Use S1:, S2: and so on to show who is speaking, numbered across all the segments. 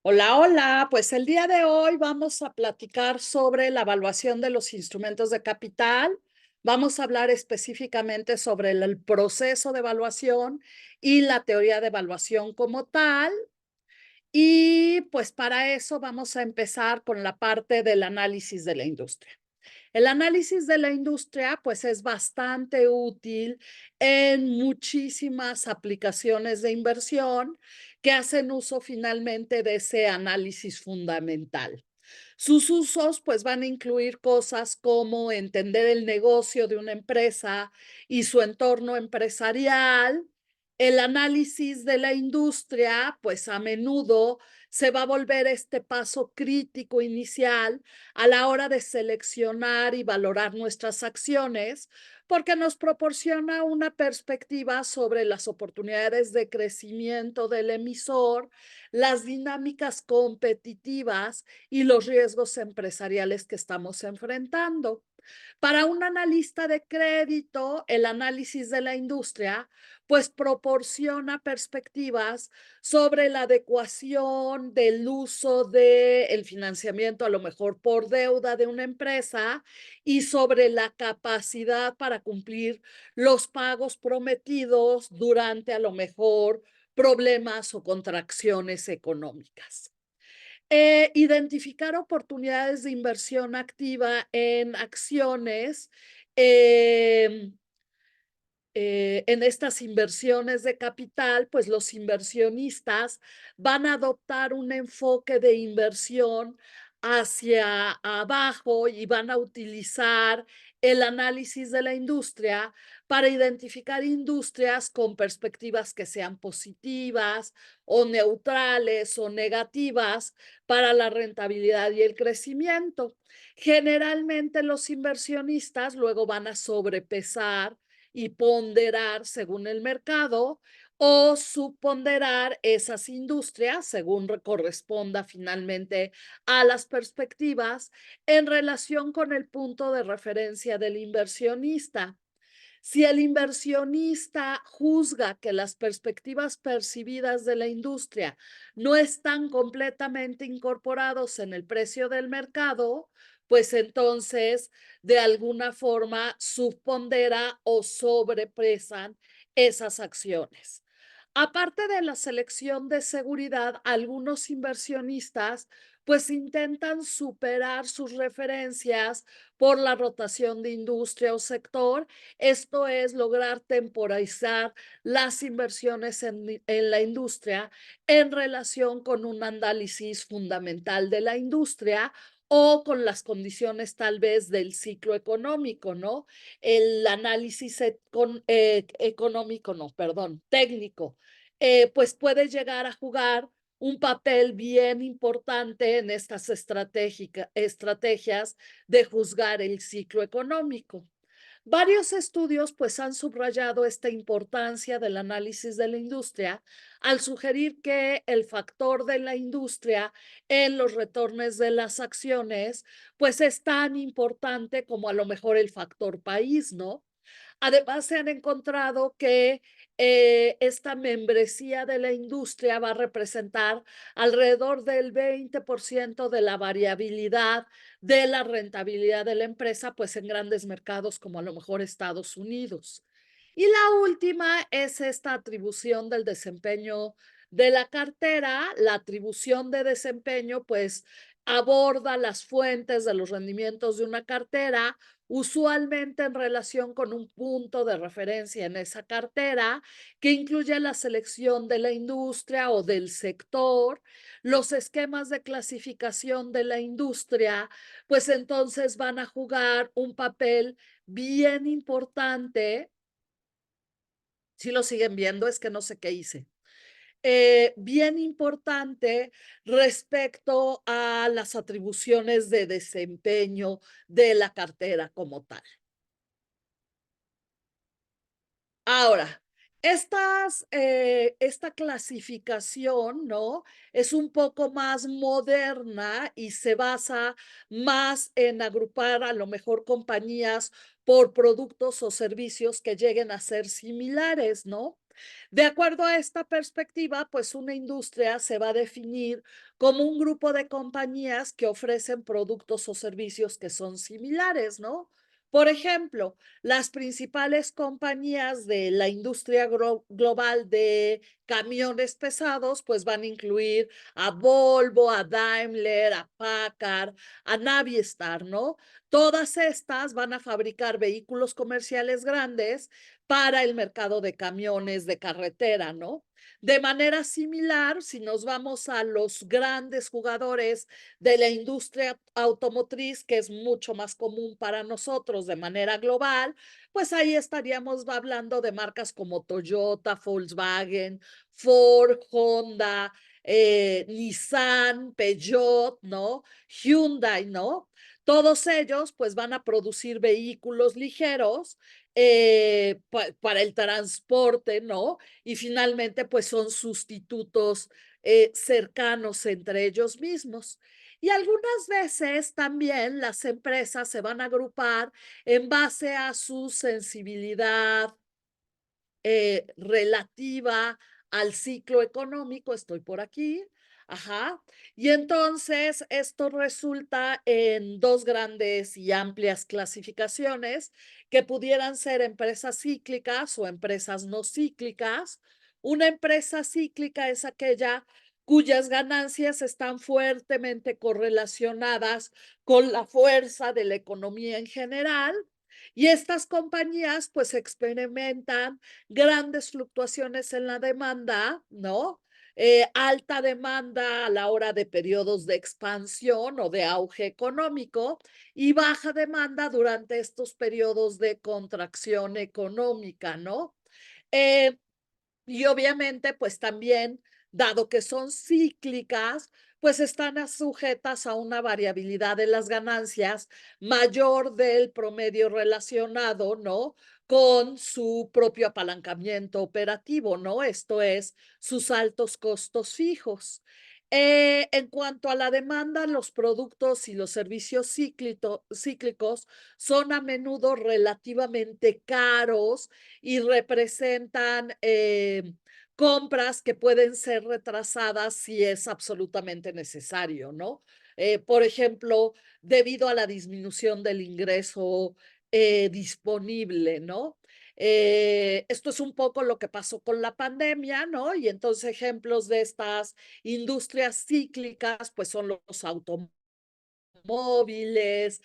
S1: Hola, hola. Pues el día de hoy vamos a platicar sobre la evaluación de los instrumentos de capital. Vamos a hablar específicamente sobre el proceso de evaluación y la teoría de evaluación como tal. Y pues para eso vamos a empezar con la parte del análisis de la industria. El análisis de la industria, pues, es bastante útil en muchísimas aplicaciones de inversión que hacen uso finalmente de ese análisis fundamental. Sus usos, pues, van a incluir cosas como entender el negocio de una empresa y su entorno empresarial. El análisis de la industria, pues, a menudo se va a volver este paso crítico inicial a la hora de seleccionar y valorar nuestras acciones, porque nos proporciona una perspectiva sobre las oportunidades de crecimiento del emisor, las dinámicas competitivas y los riesgos empresariales que estamos enfrentando. Para un analista de crédito, el análisis de la industria, pues proporciona perspectivas sobre la adecuación del uso del financiamiento, a lo mejor por deuda de una empresa, y sobre la capacidad para cumplir los pagos prometidos durante a lo mejor problemas o contracciones económicas. Identificar oportunidades de inversión activa en acciones, em, en estas inversiones de capital, pues los inversionistas van a adoptar un enfoque de inversión hacia abajo y van a utilizar el análisis de la industria para identificar industrias con perspectivas que sean positivas o neutrales o negativas para la rentabilidad y el crecimiento. Generalmente los inversionistas luego van a sobrepesar y ponderar según el mercado o subponderar esas industrias según corresponda finalmente a las perspectivas en relación con el punto de referencia del inversionista. Si el inversionista juzga que las perspectivas percibidas de la industria no están completamente incorporados en el precio del mercado, pues entonces de alguna forma subpondera o sobrepresan esas acciones. Aparte de la selección de seguridad, algunos inversionistas pues intentan superar sus referencias por la rotación de industria o sector. Esto es lograr temporizar las inversiones en la industria en relación con un análisis fundamental de la industria o con las condiciones tal vez del ciclo económico, ¿no? El análisis económico, no, perdón, técnico, pues puede llegar a jugar un papel bien importante en estas estrategias de juzgar el ciclo económico. Varios estudios pues han subrayado esta importancia del análisis de la industria al sugerir que el factor de la industria en los retornos de las acciones pues es tan importante como a lo mejor el factor país, ¿no? Además, se han encontrado que esta membresía de la industria va a representar alrededor del 20% de la variabilidad de la rentabilidad de la empresa, pues en grandes mercados como a lo mejor Estados Unidos. Y la última es esta atribución del desempeño de la cartera. La atribución de desempeño, pues, aborda las fuentes de los rendimientos de una cartera, usualmente en relación con un punto de referencia en esa cartera, que incluye la selección de la industria o del sector, los esquemas de clasificación de la industria, pues entonces van a jugar un papel bien importante. Si lo siguen viendo, es que no sé qué hice. Bien importante respecto a las atribuciones de desempeño de la cartera como tal. Ahora, esta clasificación, ¿no? Es un poco más moderna y se basa más en agrupar a lo mejor compañías por productos o servicios que lleguen a ser similares, ¿no? De acuerdo a esta perspectiva, pues una industria se va a definir como un grupo de compañías que ofrecen productos o servicios que son similares, ¿no? Por ejemplo, las principales compañías de la industria global de camiones pesados, pues van a incluir a Volvo, a Daimler, a Packard, a Navistar, ¿no? Todas estas van a fabricar vehículos comerciales grandes para el mercado de camiones de carretera, ¿no? De manera similar, si nos vamos a los grandes jugadores de la industria automotriz, que es mucho más común para nosotros de manera global, pues ahí estaríamos hablando de marcas como Toyota, Volkswagen, Ford, Honda, Nissan, Peugeot, ¿no? Hyundai, ¿no? Todos ellos pues van a producir vehículos ligeros para el transporte, ¿no? Y finalmente, pues son sustitutos cercanos entre ellos mismos. Y algunas veces también las empresas se van a agrupar en base a su sensibilidad relativa al ciclo económico, estoy por aquí, ajá, y entonces esto resulta en dos grandes y amplias clasificaciones que pudieran ser empresas cíclicas o empresas no cíclicas. Una empresa cíclica es aquella cuyas ganancias están fuertemente correlacionadas con la fuerza de la economía en general. Y estas compañías pues experimentan grandes fluctuaciones en la demanda, ¿no? Alta demanda a la hora de periodos de expansión o de auge económico y baja demanda durante estos periodos de contracción económica, ¿no? Eh, y obviamente, pues también, dado que son cíclicas, pues están sujetas a una variabilidad de las ganancias mayor del promedio relacionado, ¿no? Con su propio apalancamiento operativo, ¿no? Esto es, sus altos costos fijos. En cuanto a la demanda, los productos y los servicios cíclicos son a menudo relativamente caros y representan compras que pueden ser retrasadas si es absolutamente necesario, ¿no? Por ejemplo, debido a la disminución del ingreso disponible, ¿no? Esto es un poco lo que pasó con la pandemia, ¿no? Y entonces ejemplos de estas industrias cíclicas, pues son los automóviles móviles,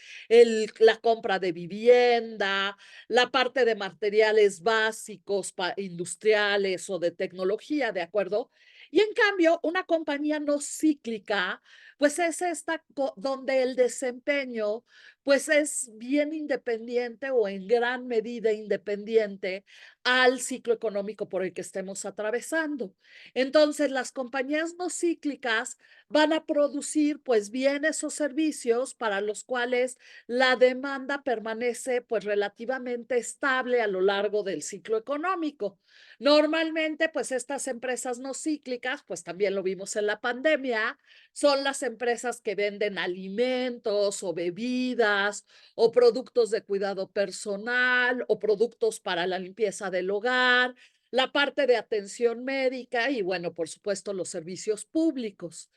S1: la compra de vivienda, la parte de materiales básicos industriales o de tecnología, ¿de acuerdo? Y en cambio, una compañía no cíclica, pues es esta donde el desempeño, pues es bien independiente o en gran medida independiente al ciclo económico por el que estemos atravesando. Entonces, las compañías no cíclicas van a producir pues bienes o servicios para los cuales la demanda permanece pues relativamente estable a lo largo del ciclo económico. Normalmente pues estas empresas no cíclicas, pues también lo vimos en la pandemia, son las empresas que venden alimentos o bebidas o productos de cuidado personal o productos para la limpieza del hogar, la parte de atención médica y bueno, por supuesto, los servicios públicos.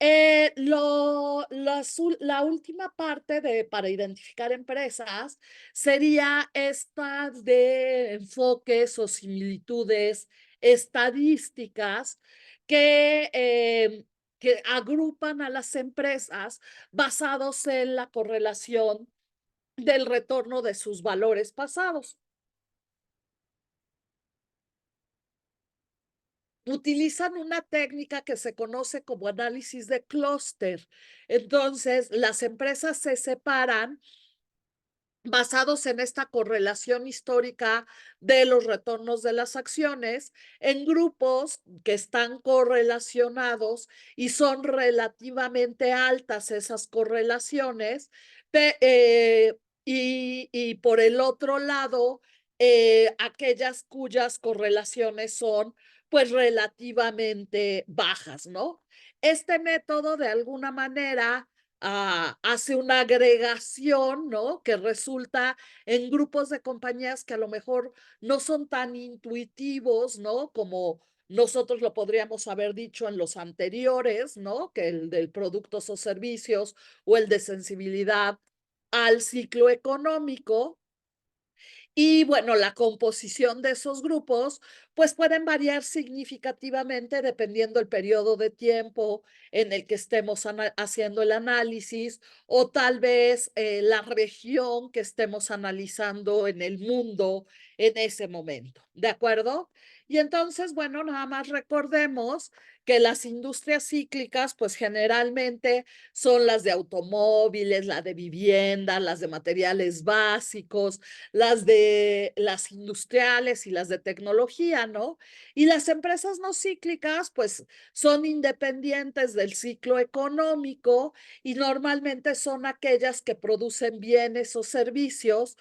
S1: La última parte para identificar empresas sería esta de enfoques o similitudes estadísticas que, que agrupan a las empresas basados en la correlación del retorno de sus valores pasados. Utilizan una técnica que se conoce como análisis de clúster. Entonces, las empresas se separan basados en esta correlación histórica de los retornos de las acciones en grupos que están correlacionados y son relativamente altas esas correlaciones. Y por el otro lado, aquellas cuyas correlaciones son pues relativamente bajas, ¿no? Este método de alguna manera hace una agregación, ¿no? Que resulta en grupos de compañías que a lo mejor no son tan intuitivos, ¿no? Como nosotros lo podríamos haber dicho en los anteriores, ¿no? Que el del productos o servicios o el de sensibilidad al ciclo económico. Y bueno, la composición de esos grupos, pues pueden variar significativamente dependiendo el periodo de tiempo en el que estemos haciendo el análisis o tal vez la región que estemos analizando en el mundo en ese momento. ¿De acuerdo? Y entonces, bueno, nada más recordemos que las industrias cíclicas, pues generalmente son las de automóviles, la de vivienda, las de materiales básicos, las de las industriales y las de tecnología, ¿no? Y las empresas no cíclicas, pues son independientes del ciclo económico y normalmente son aquellas que producen bienes o servicios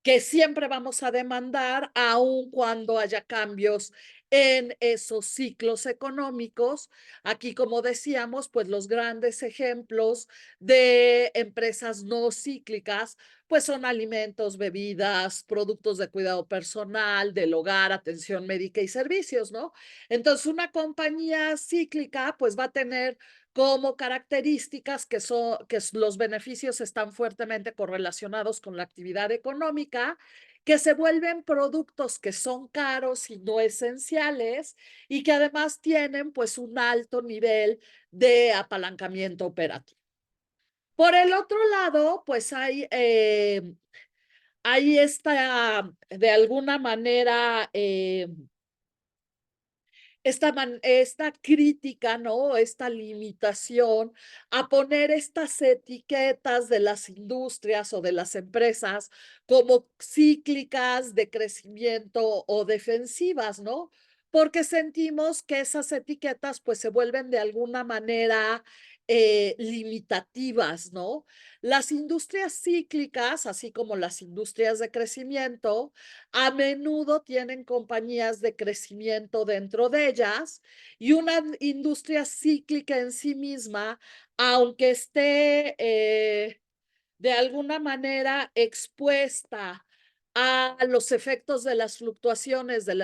S1: que siempre vamos a demandar, aun cuando haya cambios en esos ciclos económicos. Aquí, como decíamos, pues los grandes ejemplos de empresas no cíclicas, pues son alimentos, bebidas, productos de cuidado personal, del hogar, atención médica y servicios, ¿no? Entonces, una compañía cíclica, pues va a tener como características que los beneficios están fuertemente correlacionados con la actividad económica, que se vuelven productos que son caros y no esenciales y que además tienen pues un alto nivel de apalancamiento operativo. Por el otro lado, pues hay esta, de alguna manera, esta crítica, ¿no? Esta limitación a poner estas etiquetas de las industrias o de las empresas como cíclicas de crecimiento o defensivas, ¿no? Porque sentimos que esas etiquetas pues se vuelven de alguna manera limitativas, ¿no? Las industrias cíclicas, así como las industrias de crecimiento, a menudo tienen compañías de crecimiento dentro de ellas y una industria cíclica en sí misma, aunque esté de alguna manera expuesta a los efectos de las fluctuaciones de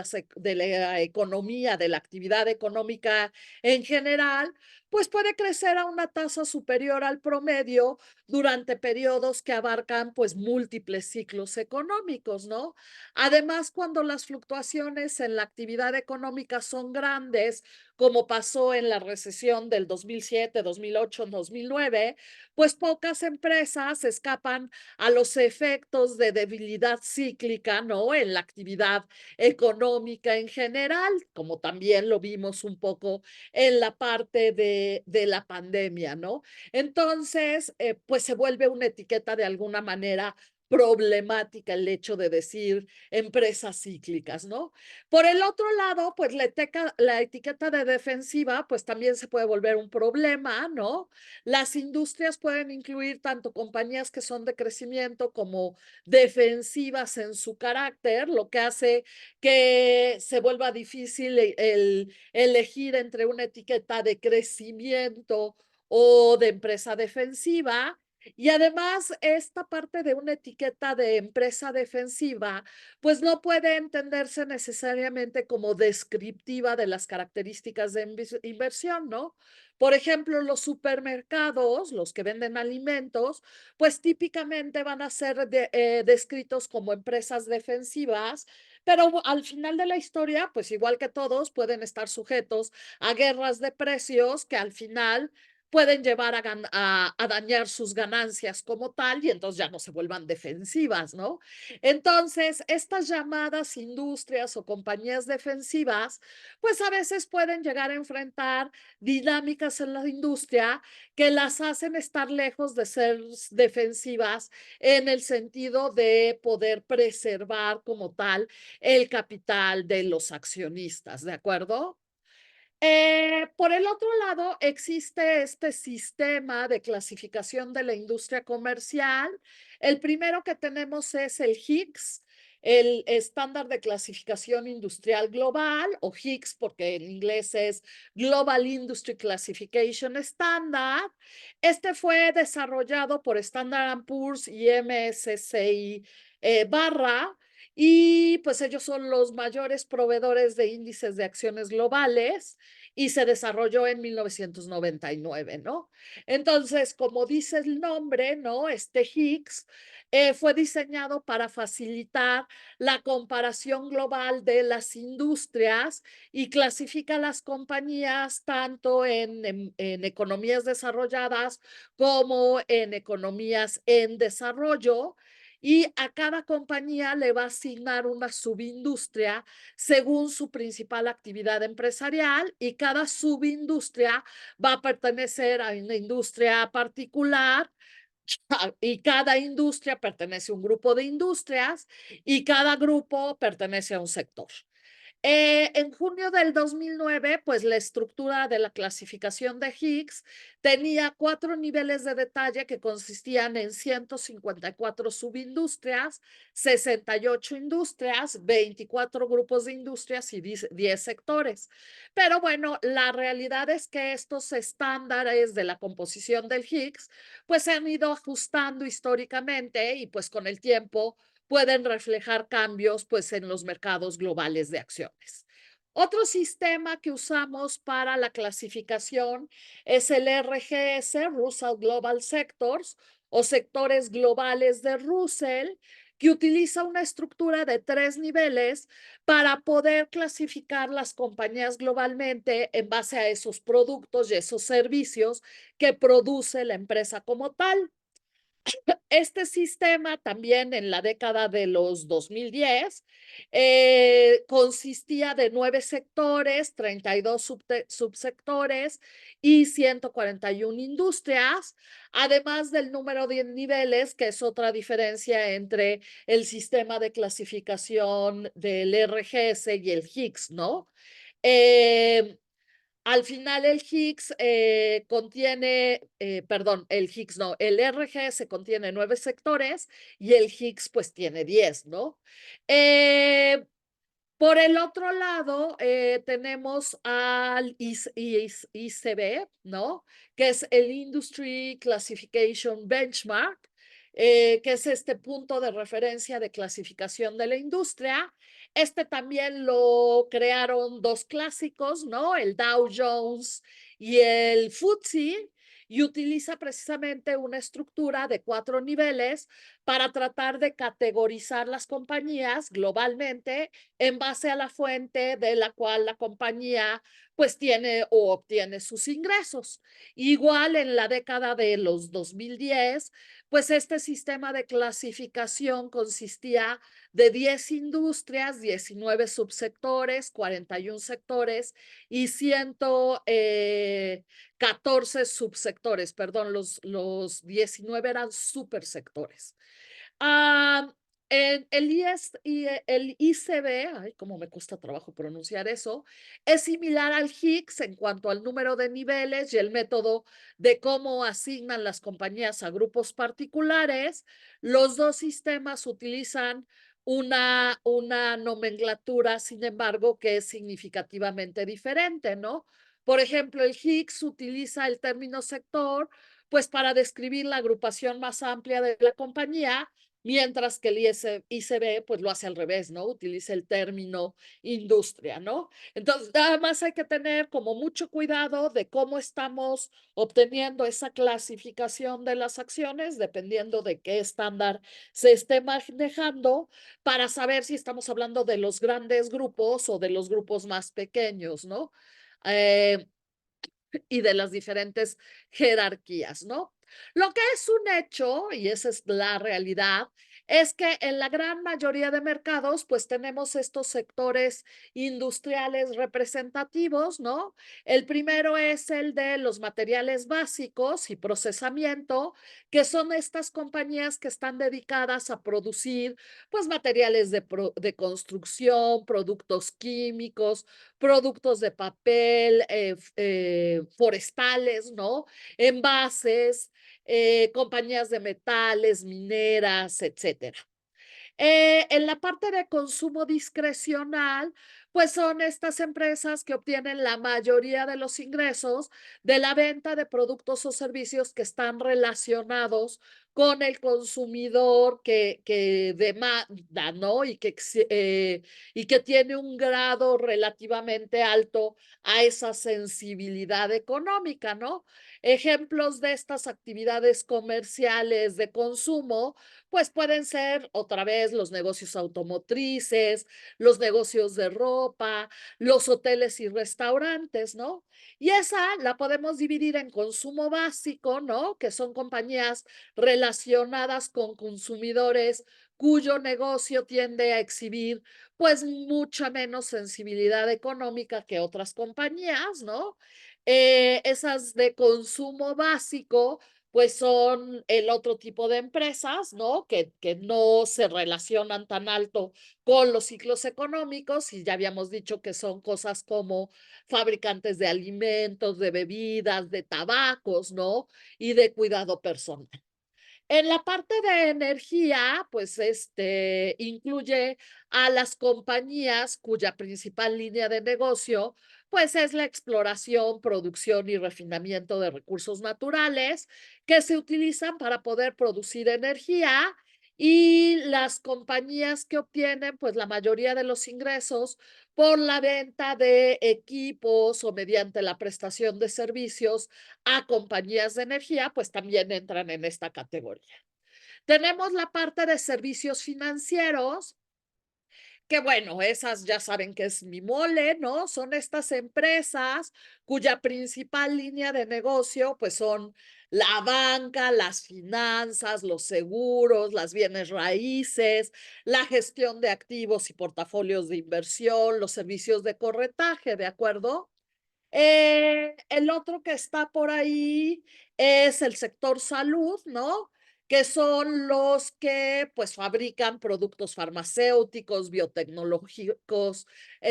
S1: la economía, de la actividad económica en general, pues puede crecer a una tasa superior al promedio durante periodos que abarcan pues múltiples ciclos económicos, ¿no? Además, cuando las fluctuaciones en la actividad económica son grandes, como pasó en la recesión del 2007, 2008, 2009, pues pocas empresas escapan a los efectos de debilidad cíclica, ¿no? En la actividad económica en general, como también lo vimos un poco en la parte de la pandemia, ¿no? Entonces, pues se vuelve una etiqueta de alguna manera problemática el hecho de decir empresas cíclicas, ¿no? Por el otro lado, pues la etiqueta de defensiva, pues también se puede volver un problema, ¿no? Las industrias pueden incluir tanto compañías que son de crecimiento como defensivas en su carácter, lo que hace que se vuelva difícil el elegir entre una etiqueta de crecimiento o de empresa defensiva. Y además, esta parte de una etiqueta de empresa defensiva, pues no puede entenderse necesariamente como descriptiva de las características de inversión, ¿no? Por ejemplo, los supermercados, los que venden alimentos, pues típicamente van a ser descritos como empresas defensivas, pero al final de la historia, pues igual que todos, pueden estar sujetos a guerras de precios que al final pueden llevar a dañar sus ganancias como tal y entonces ya no se vuelvan defensivas, ¿no? Entonces, estas llamadas industrias o compañías defensivas, pues a veces pueden llegar a enfrentar dinámicas en la industria que las hacen estar lejos de ser defensivas en el sentido de poder preservar como tal el capital de los accionistas, ¿de acuerdo? Por el otro lado, existe este sistema de clasificación de la industria comercial. El primero que tenemos es el Higgs. el estándar de clasificación industrial global, o GICS, porque en inglés es Global Industry Classification Standard. Este fue desarrollado por Standard Poor's y MSCI barra, y pues ellos son los mayores proveedores de índices de acciones globales y se desarrolló en 1999, ¿no? Entonces, como dice el nombre, ¿no? Este GICS fue diseñado para facilitar la comparación global de las industrias y clasifica las compañías tanto en economías desarrolladas como en economías en desarrollo. Y a cada compañía le va a asignar una subindustria según su principal actividad empresarial, y cada subindustria va a pertenecer a una industria particular, y cada industria pertenece a un grupo de industrias y cada grupo pertenece a un sector. En junio del 2009, pues la estructura de la clasificación de Higgs tenía 4 niveles de detalle que consistían en 154 subindustrias, 68 industrias, 24 grupos de industrias y 10 sectores. Pero bueno, la realidad es que estos estándares de la composición del Higgs pues se han ido ajustando históricamente, y pues con el tiempo pueden reflejar cambios pues en los mercados globales de acciones. Otro sistema que usamos para la clasificación es el RGS, Russell Global Sectors, o sectores globales de Russell, que utiliza una estructura de 3 niveles para poder clasificar las compañías globalmente en base a esos productos y esos servicios que produce la empresa como tal. Este sistema también en la década de los 2010 consistía de 9 sectores, 32 subsectores y 141 industrias, además del número de niveles, que es otra diferencia entre el sistema de clasificación del RGS y el Higgs, ¿no? Eh, Al final el Higgs contiene, perdón, el Higgs no, el RGS contiene 9 sectores y el Higgs pues tiene 10, ¿no? Eh, por el otro lado, tenemos al ICB, ¿no? Que es el Industry Classification Benchmark, que es este punto de referencia de clasificación de la industria. Este también lo crearon dos clásicos, ¿no? El Dow Jones y el FTSE, y utiliza precisamente una estructura de 4 niveles para tratar de categorizar las compañías globalmente en base a la fuente de la cual la compañía pues tiene o obtiene sus ingresos. Igual en la década de los 2010, pues este sistema de clasificación consistía de 10 industrias, 19 subsectores, 41 sectores y 114 subsectores, perdón, los 19 eran supersectores. Ah, el ICB, ay, cómo me cuesta trabajo pronunciar eso, es similar al Higgs en cuanto al número de niveles y el método de cómo asignan las compañías a grupos particulares. Los dos sistemas utilizan una nomenclatura, sin embargo, que es significativamente diferente, ¿no? Por ejemplo, el Higgs utiliza el término sector, pues para describir la agrupación más amplia de la compañía, mientras que el ICB pues lo hace al revés, ¿no? Utiliza el término industria, ¿no? Entonces, nada más hay que tener como mucho cuidado de cómo estamos obteniendo esa clasificación de las acciones, dependiendo de qué estándar se esté manejando, para saber si estamos hablando de los grandes grupos o de los grupos más pequeños, ¿no? Eh, y de las diferentes jerarquías, ¿no? Lo que es un hecho, y esa es la realidad, es que en la gran mayoría de mercados, pues tenemos estos sectores industriales representativos, ¿no? El primero es el de los materiales básicos y procesamiento, que son estas compañías que están dedicadas a producir, pues, materiales de construcción, productos químicos, productos de papel, forestales, ¿no? Envases, compañías de metales, mineras, etcétera. En la parte de consumo discrecional, pues son estas empresas que obtienen la mayoría de los ingresos de la venta de productos o servicios que están relacionados con el consumidor que demanda, ¿no? Y que tiene un grado relativamente alto a esa sensibilidad económica, ¿no? Ejemplos de estas actividades comerciales de consumo pues pueden ser otra vez los negocios automotrices, los negocios de ropa, los hoteles y restaurantes, ¿no? Y esa la podemos dividir en consumo básico, ¿no? Que son compañías relacionadas con consumidores cuyo negocio tiende a exhibir pues mucha menos sensibilidad económica que otras compañías, ¿no? Esas de consumo básico pues son el otro tipo de empresas, ¿no? Que no se relacionan tan alto con los ciclos económicos y ya habíamos dicho que son cosas como fabricantes de alimentos, de bebidas, de tabacos, ¿no? Y de cuidado personal. En la parte de energía, pues, incluye a las compañías cuya principal línea de negocio, pues, es la exploración, producción y refinamiento de recursos naturales que se utilizan para poder producir energía, y las compañías que obtienen, pues, la mayoría de los ingresos por la venta de equipos o mediante la prestación de servicios a compañías de energía, pues también entran en esta categoría. Tenemos la parte de servicios financieros, que bueno, esas ya saben que es mi mole, ¿no? Son estas empresas cuya principal línea de negocio, pues son la banca, las finanzas, los seguros, las bienes raíces, la gestión de activos y portafolios de inversión, los servicios de corretaje, ¿de acuerdo? El otro que está por ahí es el sector salud, ¿no? Que son los que, pues, fabrican productos farmacéuticos, biotecnológicos,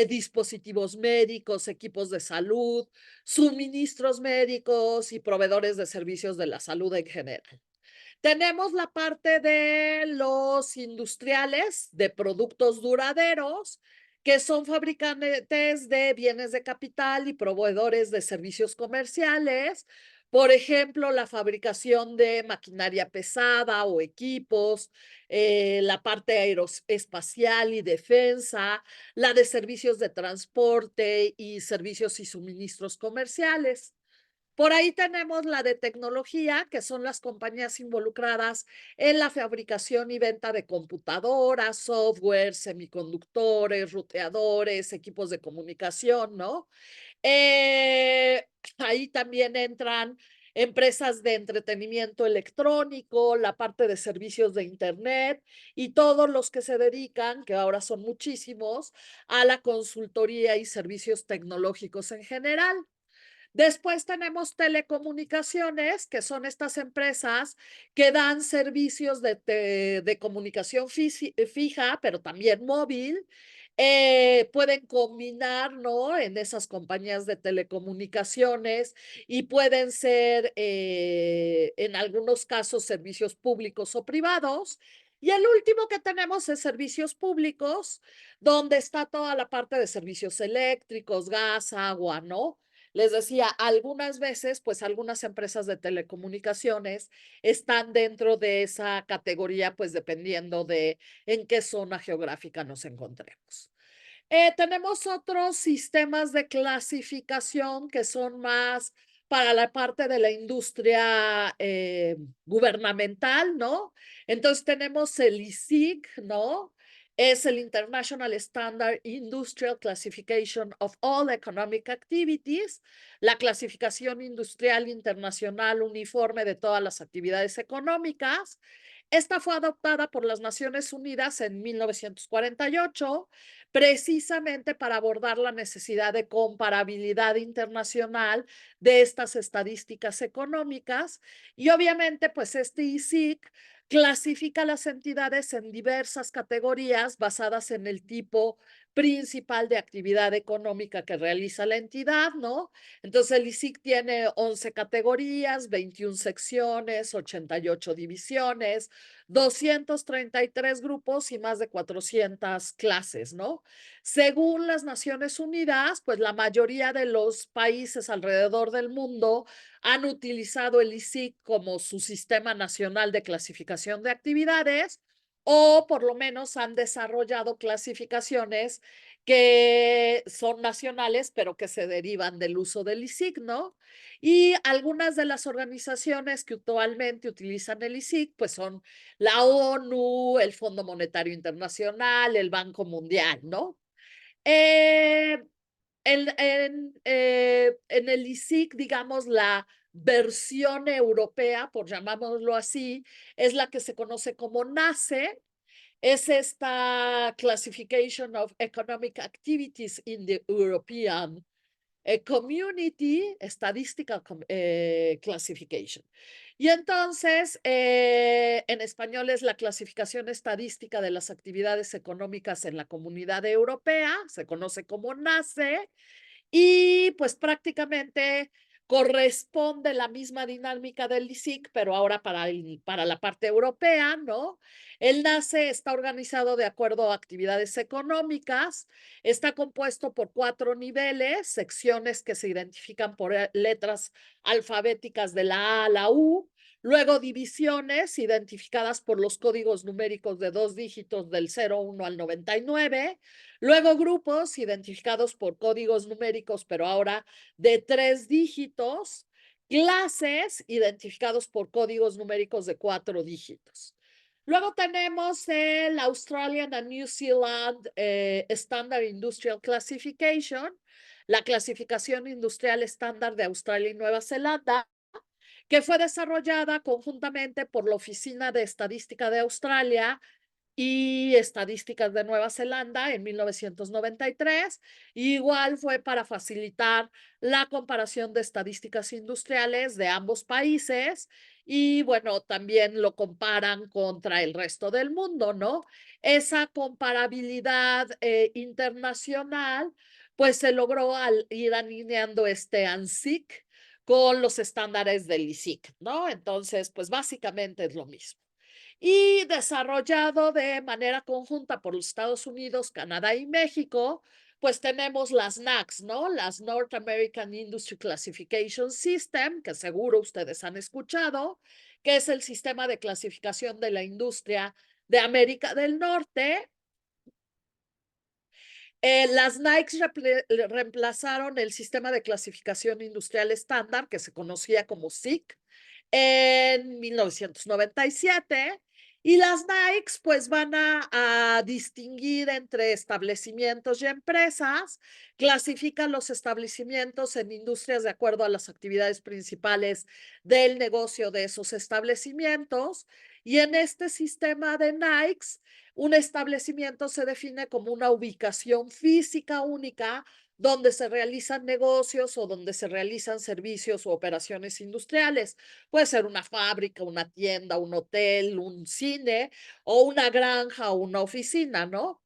S1: dispositivos médicos, equipos de salud, suministros médicos y proveedores de servicios de la salud en general. Tenemos la parte de los industriales de productos duraderos, que son fabricantes de bienes de capital y proveedores de servicios comerciales. Por ejemplo, la fabricación de maquinaria pesada o equipos, la parte aeroespacial y defensa, la de servicios de transporte y servicios y suministros comerciales. Por ahí tenemos la de tecnología, que son las compañías involucradas en la fabricación y venta de computadoras, software, semiconductores, ruteadores, equipos de comunicación, ¿no? Eh, Ahí también entran empresas de entretenimiento electrónico, la parte de servicios de Internet y todos los que se dedican, que ahora son muchísimos, a la consultoría y servicios tecnológicos en general. Después tenemos telecomunicaciones, que son estas empresas que dan servicios de comunicación fija, pero también móvil. Pueden combinar, ¿no? En esas compañías de telecomunicaciones y pueden ser, en algunos casos, servicios públicos o privados. Y el último que tenemos es servicios públicos, donde está toda la parte de servicios eléctricos, gas, agua, ¿no? Les decía, algunas veces, pues algunas empresas de telecomunicaciones están dentro de esa categoría, pues dependiendo de en qué zona geográfica nos encontremos. Tenemos otros sistemas de clasificación que son más para la parte de la industria gubernamental, ¿no? Entonces tenemos el ISIC, ¿no? Es el International Standard Industrial Classification of All Economic Activities, la clasificación industrial internacional uniforme de todas las actividades económicas. Esta fue adoptada por las Naciones Unidas en 1948 precisamente para abordar la necesidad de comparabilidad internacional de estas estadísticas económicas. Y obviamente, pues este ISIC clasifica las entidades en diversas categorías basadas en el tipo principal de actividad económica que realiza la entidad, ¿no? Entonces, el ICIC tiene 11 categorías, 21 secciones, 88 divisiones, 233 grupos y más de 400 clases, ¿no? Según las Naciones Unidas, pues la mayoría de los países alrededor del mundo han utilizado el ICIC como su sistema nacional de clasificación de actividades o por lo menos han desarrollado clasificaciones que son nacionales, pero que se derivan del uso del ICIC, ¿no? Y algunas de las organizaciones que actualmente utilizan el ICIC, pues son la ONU, el Fondo Monetario Internacional, el Banco Mundial, ¿no? Eh, en el ICIC, digamos, la versión europea, por llamámoslo así, es la que se conoce como NACE, es esta Classification of Economic Activities in the European Community Statistical Classification. Y entonces, en español es la clasificación estadística de las actividades económicas en la Comunidad Europea, se conoce como NACE, y pues prácticamente corresponde la misma dinámica del ICIC, pero ahora para la parte europea, ¿no? El NACE está organizado de acuerdo a actividades económicas, está compuesto por 4 niveles, secciones que se identifican por letras alfabéticas de la A a la U, luego divisiones identificadas por los códigos numéricos de 2 dígitos del 01 al 99, luego grupos identificados por códigos numéricos, pero ahora de 3 dígitos, clases identificados por códigos numéricos de 4 dígitos. Luego tenemos el Australian and New Zealand Standard Industrial Classification, la clasificación industrial estándar de Australia y Nueva Zelanda, que fue desarrollada conjuntamente por la Oficina de Estadística de Australia y Estadísticas de Nueva Zelanda en 1993. Igual fue para facilitar la comparación de estadísticas industriales de ambos países y bueno, también lo comparan contra el resto del mundo, ¿no? Esa comparabilidad internacional, pues se logró al ir alineando este ANSIC con los estándares del ICIC, ¿no? Entonces, pues básicamente es lo mismo y desarrollado de manera conjunta por los Estados Unidos, Canadá y México, pues tenemos las NACS, ¿no? Las North American Industry Classification System, que seguro ustedes han escuchado, que es el sistema de clasificación de la industria de América del Norte. Las Nikes reemplazaron el sistema de clasificación industrial estándar, que se conocía como SIC, en 1997. Y las Nikes pues van a distinguir entre establecimientos y empresas, clasifican los establecimientos en industrias de acuerdo a las actividades principales del negocio de esos establecimientos. Y en este sistema de Nikes, un establecimiento se define como una ubicación física única donde se realizan negocios o donde se realizan servicios o operaciones industriales. Puede ser una fábrica, una tienda, un hotel, un cine o una granja o una oficina, ¿no?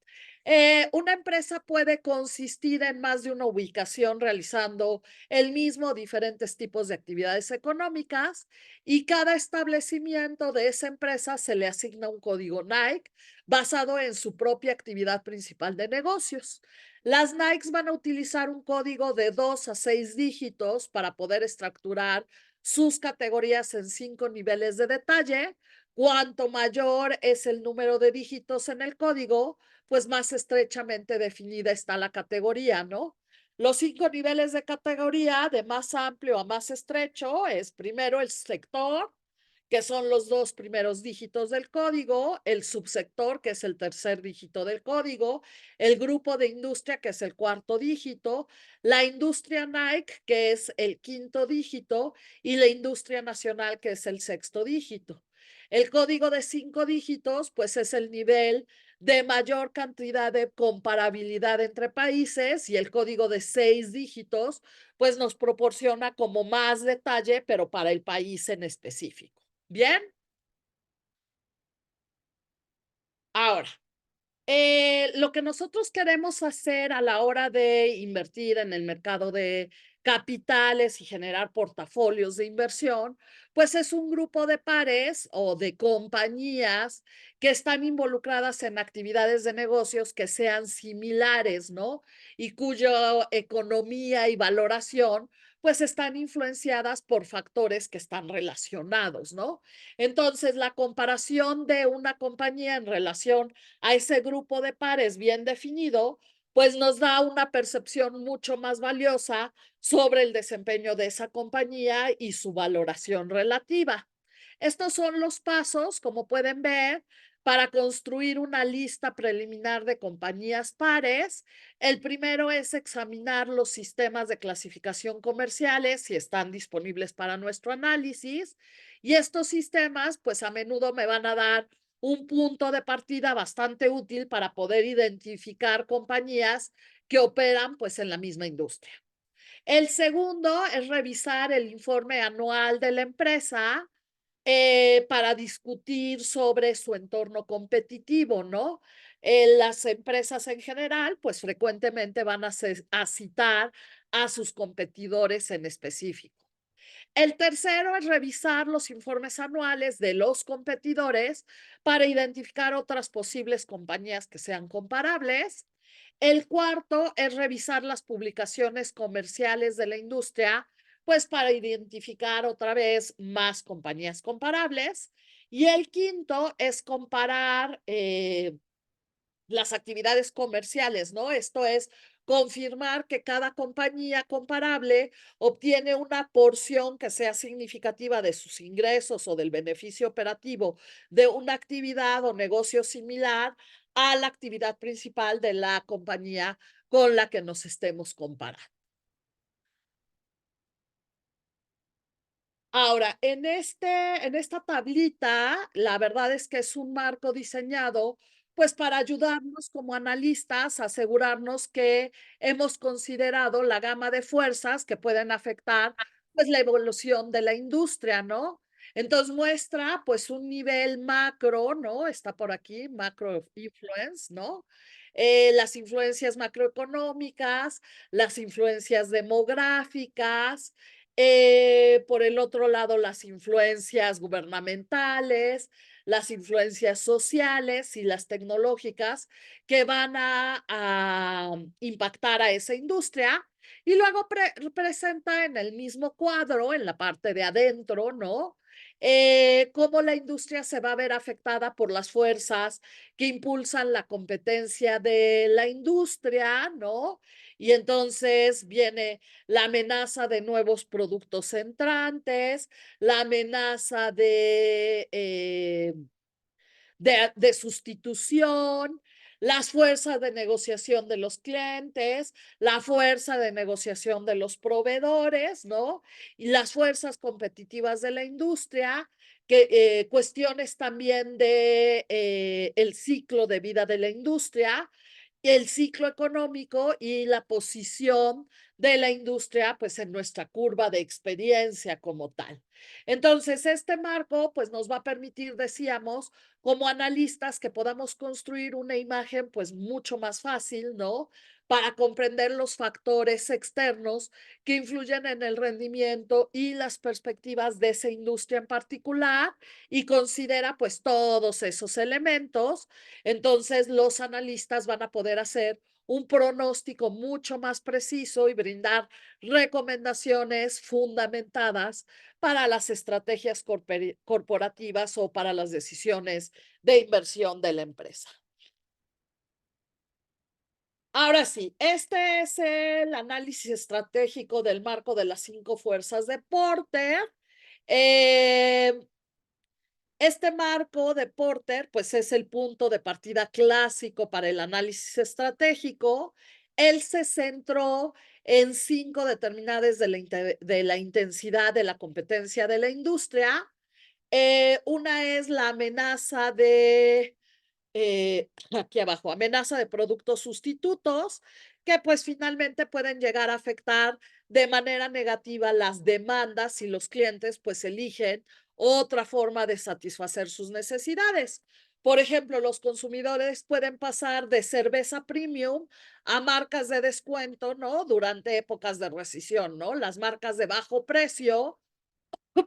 S1: Una empresa puede consistir en más de una ubicación realizando el mismo diferentes tipos de actividades económicas y cada establecimiento de esa empresa se le asigna un código Nike basado en su propia actividad principal de negocios. Las Nikes van a utilizar un código de 2 a 6 dígitos para poder estructurar sus categorías en 5 niveles de detalle. Cuanto mayor es el número de dígitos en el código, pues más estrechamente definida está la categoría, ¿no? Los 5 niveles de categoría, de más amplio a más estrecho, es primero el sector, que son los 2 primeros dígitos del código, el subsector, que es el tercer dígito del código, el grupo de industria, que es el cuarto dígito, la industria Nike, que es el quinto dígito, y la industria nacional, que es el sexto dígito. El código de 5 dígitos, pues es el nivel de mayor cantidad de comparabilidad entre países y el código de 6 dígitos, pues nos proporciona como más detalle, pero para el país en específico. Bien, ahora, Lo que nosotros queremos hacer a la hora de invertir en el mercado de capitales y generar portafolios de inversión, pues es un grupo de pares o de compañías que están involucradas en actividades de negocios que sean similares, ¿no? Y cuya economía y valoración pues están influenciadas por factores que están relacionados, ¿no? Entonces, la comparación de una compañía en relación a ese grupo de pares bien definido, pues nos da una percepción mucho más valiosa sobre el desempeño de esa compañía y su valoración relativa. Estos son los pasos, como pueden ver, para construir una lista preliminar de compañías pares. El primero es examinar los sistemas de clasificación comerciales si están disponibles para nuestro análisis. Y estos sistemas, pues a menudo me van a dar un punto de partida bastante útil para poder identificar compañías que operan pues en la misma industria. El segundo es revisar el informe anual de la empresa para discutir sobre su entorno competitivo, ¿no? Las empresas en general, pues frecuentemente van a citar a sus competidores en específico. El tercero es revisar los informes anuales de los competidores para identificar otras posibles compañías que sean comparables. El cuarto es revisar las publicaciones comerciales de la industria, pues para identificar otra vez más compañías comparables. Y el quinto es comparar las actividades comerciales, ¿no? Esto es confirmar que cada compañía comparable obtiene una porción que sea significativa de sus ingresos o del beneficio operativo de una actividad o negocio similar a la actividad principal de la compañía con la que nos estemos comparando. Ahora, en esta tablita, la verdad es que es un marco diseñado, pues, para ayudarnos como analistas a asegurarnos que hemos considerado la gama de fuerzas que pueden afectar, pues, la evolución de la industria, ¿no? Entonces, muestra, pues, un nivel macro, ¿no? Está por aquí, macro influence, ¿no? Las influencias macroeconómicas, las influencias demográficas, por el otro lado, las influencias gubernamentales, las influencias sociales y las tecnológicas que van a impactar a esa industria. Y luego presenta en el mismo cuadro, en la parte de adentro, ¿no? Cómo la industria se va a ver afectada por las fuerzas que impulsan la competencia de la industria, ¿no? Y entonces viene la amenaza de nuevos productos entrantes, la amenaza de sustitución, las fuerzas de negociación de los clientes, la fuerza de negociación de los proveedores, ¿no? Y las fuerzas competitivas de la industria, que cuestiones también de el ciclo de vida de la industria, el ciclo económico y la posición de la industria, pues en nuestra curva de experiencia como tal. Entonces, este marco, pues nos va a permitir, decíamos, como analistas que podamos construir una imagen pues mucho más fácil, ¿no? Para comprender los factores externos que influyen en el rendimiento y las perspectivas de esa industria en particular y considera pues todos esos elementos. Entonces los analistas van a poder hacer un pronóstico mucho más preciso y brindar recomendaciones fundamentadas para las estrategias corporativas o para las decisiones de inversión de la empresa. Ahora sí, este es el análisis estratégico del marco de las 5 fuerzas de Porter. Eh, este marco de Porter, pues es el punto de partida clásico para el análisis estratégico. Él se centró en 5 determinades de la intensidad de la competencia de la industria. Una es la amenaza de aquí abajo, amenaza de productos sustitutos, que pues finalmente pueden llegar a afectar de manera negativa las demandas si los clientes pues eligen otra forma de satisfacer sus necesidades. Por ejemplo, los consumidores pueden pasar de cerveza premium a marcas de descuento, ¿no? Durante épocas de recesión, ¿no? Las marcas de bajo precio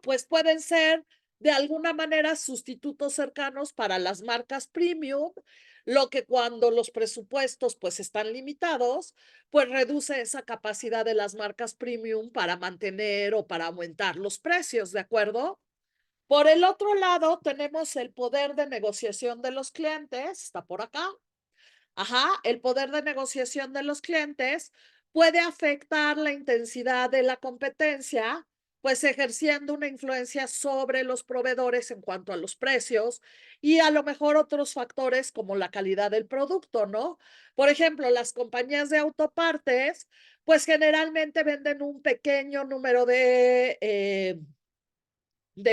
S1: pues pueden ser de alguna manera sustitutos cercanos para las marcas premium, lo que cuando los presupuestos pues están limitados, pues reduce esa capacidad de las marcas premium para mantener o para aumentar los precios, ¿de acuerdo? Por el otro lado, tenemos el poder de negociación de los clientes, está por acá. Ajá, el poder de negociación de los clientes puede afectar la intensidad de la competencia, pues ejerciendo una influencia sobre los proveedores en cuanto a los precios y a lo mejor otros factores como la calidad del producto, ¿no? Por ejemplo, las compañías de autopartes, pues generalmente venden un pequeño número de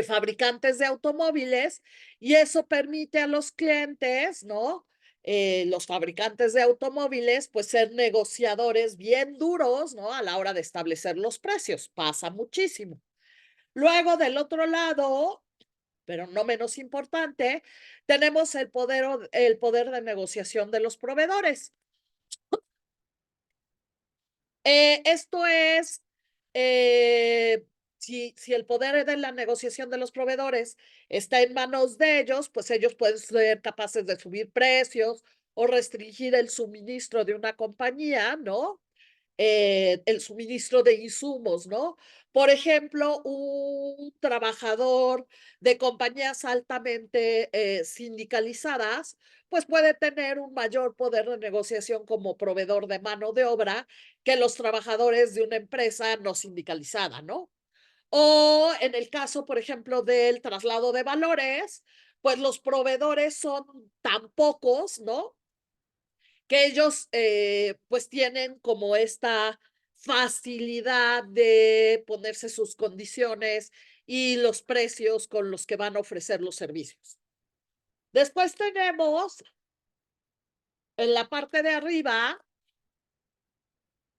S1: fabricantes de automóviles y eso permite a los clientes, ¿no? Los fabricantes de automóviles, pues ser negociadores bien duros, ¿no? A la hora de establecer los precios. Pasa muchísimo. Luego, del otro lado, pero no menos importante, tenemos el poder de negociación de los proveedores. Esto es, si el poder de la negociación de los proveedores está en manos de ellos, pues ellos pueden ser capaces de subir precios o restringir el suministro de una compañía, ¿no? El suministro de insumos, ¿no? Por ejemplo, un trabajador de compañías altamente sindicalizadas, pues puede tener un mayor poder de negociación como proveedor de mano de obra que los trabajadores de una empresa no sindicalizada, ¿no? O en el caso, por ejemplo, del traslado de valores, pues los proveedores son tan pocos, ¿no? Que ellos, pues, tienen como esta facilidad de ponerse sus condiciones y los precios con los que van a ofrecer los servicios. Después tenemos en la parte de arriba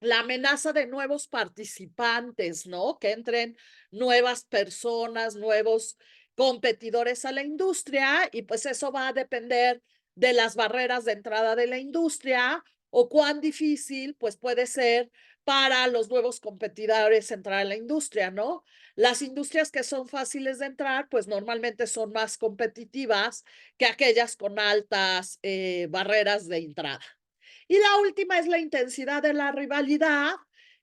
S1: la amenaza de nuevos participantes, ¿no? Que entren nuevas personas, nuevos competidores a la industria y pues eso va a depender de las barreras de entrada de la industria o cuán difícil pues puede ser para los nuevos competidores entrar a la industria, ¿no? Las industrias que son fáciles de entrar pues normalmente son más competitivas que aquellas con altas barreras de entrada. Y la última es la intensidad de la rivalidad,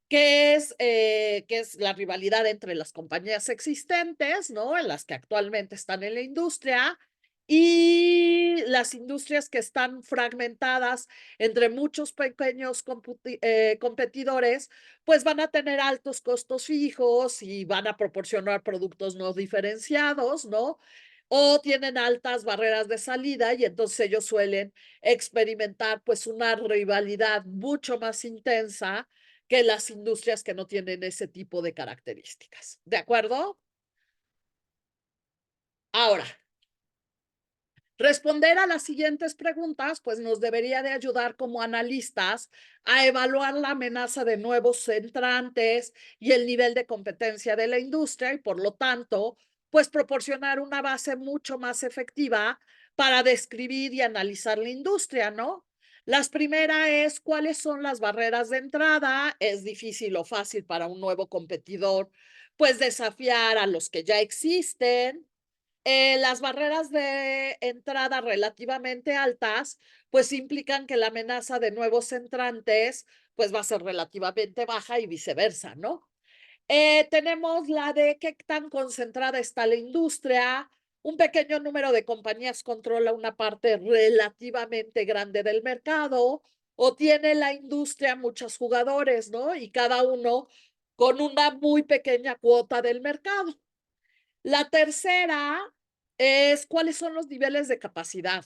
S1: que es la rivalidad entre las compañías existentes, ¿no? En las que actualmente están en la industria, y las industrias que están fragmentadas entre muchos pequeños competidores, pues van a tener altos costos fijos y van a proporcionar productos no diferenciados, ¿no? O tienen altas barreras de salida y entonces ellos suelen experimentar pues una rivalidad mucho más intensa que las industrias que no tienen ese tipo de características. ¿De acuerdo? Ahora, responder a las siguientes preguntas, pues nos debería de ayudar como analistas a evaluar la amenaza de nuevos entrantes y el nivel de competencia de la industria y por lo tanto, pues proporcionar una base mucho más efectiva para describir y analizar la industria, ¿no? Las primeras es cuáles son las barreras de entrada. Es difícil o fácil para un nuevo competidor, pues desafiar a los que ya existen. Las barreras de entrada relativamente altas, pues implican que la amenaza de nuevos entrantes, pues va a ser relativamente baja y viceversa, ¿no? Tenemos la de qué tan concentrada está la industria. Un pequeño número de compañías controla una parte relativamente grande del mercado o tiene la industria muchos jugadores, ¿no? Y cada uno con una muy pequeña cuota del mercado. La tercera es cuáles son los niveles de capacidad.